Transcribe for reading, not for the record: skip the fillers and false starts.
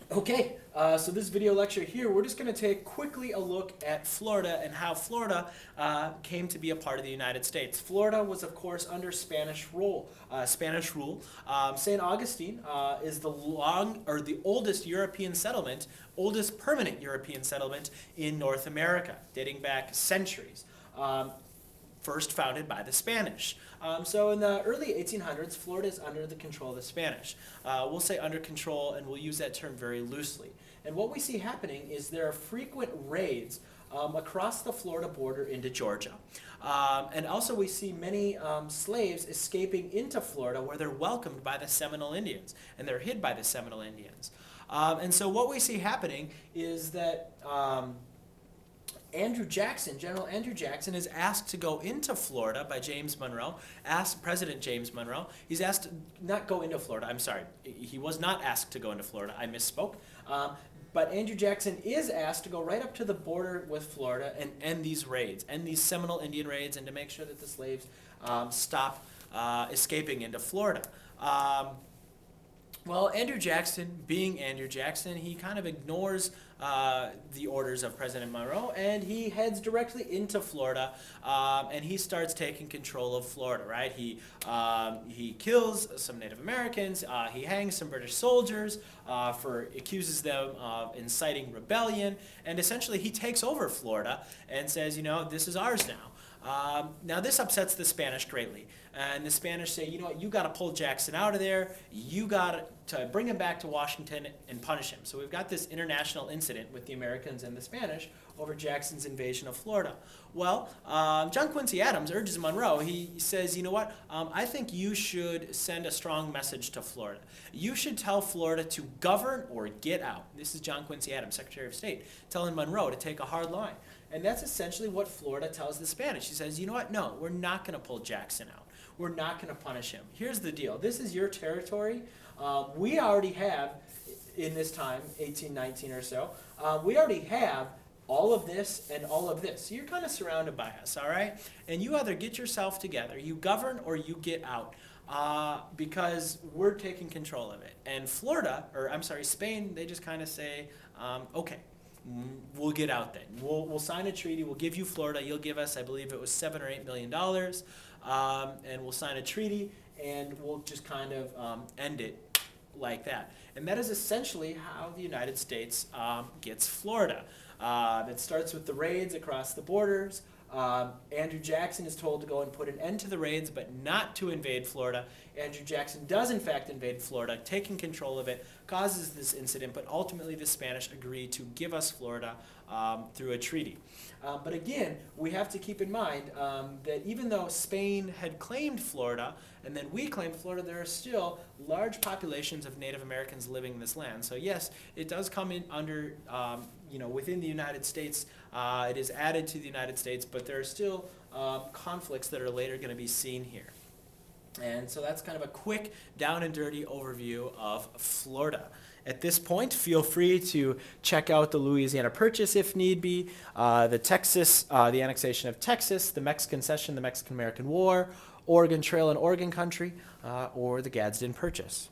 Okay, so this video lecture here, we're just going to take quickly a look at Florida and how Florida came to be a part of the United States. Florida was, of course, under Spanish rule. St. Augustine is the oldest European settlement, oldest permanent European settlement in North America, dating back centuries. First founded by the Spanish. So in the early 1800s, Florida is under the control of the Spanish. We'll say under control, and we'll use that term very loosely. And what we see happening is there are frequent raids across the Florida border into Georgia. And also we see many slaves escaping into Florida where they're welcomed by the Seminole Indians, and they're hid by the Seminole Indians. And so what we see happening is that General Andrew Jackson is asked to go into Florida by James Monroe, asked President James Monroe. He's asked to not go into Florida. I'm sorry. He was not asked to go into Florida. I misspoke. But Andrew Jackson is asked to go right up to the border with Florida and end these raids, end these Seminole Indian raids, and to make sure that the slaves stop escaping into Florida. Well, Andrew Jackson, being Andrew Jackson, he kind of ignores the orders of President Monroe, and he heads directly into Florida, and he starts taking control of Florida, right? He kills some Native Americans, he hangs some British soldiers, accuses them of inciting rebellion, and essentially he takes over Florida and says, you know, this is ours now. Now this upsets the Spanish greatly, and the Spanish say, you know what, you got to pull Jackson out of there, you got to bring him back to Washington and punish him. So we've got this international incident with the Americans and the Spanish over Jackson's invasion of Florida. Well, John Quincy Adams urges Monroe, he says, you know what, I think you should send a strong message to Florida. You should tell Florida to govern or get out. This is John Quincy Adams, Secretary of State, telling Monroe to take a hard line. And that's essentially what Florida tells the Spanish. He says, you know what, no, we're not going to pull Jackson out. We're not going to punish him. Here's the deal. This is your territory. We already have, in this time, 1819 or so, we already have all of this and all of this. So you're kind of surrounded by us, all right? And you either get yourself together, you govern, or you get out. Because we're taking control of it. And Spain, they just kind of say, okay, we'll get out then. We'll sign a treaty. We'll give you Florida. You'll give us, I believe it was $7 or $8 million. And we'll sign a treaty, and we'll just kind of end it like that. And that is essentially how the United States gets Florida. It starts with the raids across the borders. Andrew Jackson is told to go and put an end to the raids, but not to invade Florida. Andrew Jackson does in fact invade Florida, taking control of it, causes this incident, but ultimately the Spanish agree to give us Florida through a treaty. But again, we have to keep in mind that even though Spain had claimed Florida, and then we claimed Florida, there are still large populations of Native Americans living in this land. So yes, it does come in under, within the United States. It is added to the United States, but there are still conflicts that are later going to be seen here. And so that's kind of a quick, down and dirty overview of Florida. At this point, feel free to check out the Louisiana Purchase if need be, the annexation of Texas, the Mexican Cession, the Mexican-American War, Oregon Trail and Oregon Country, or the Gadsden Purchase.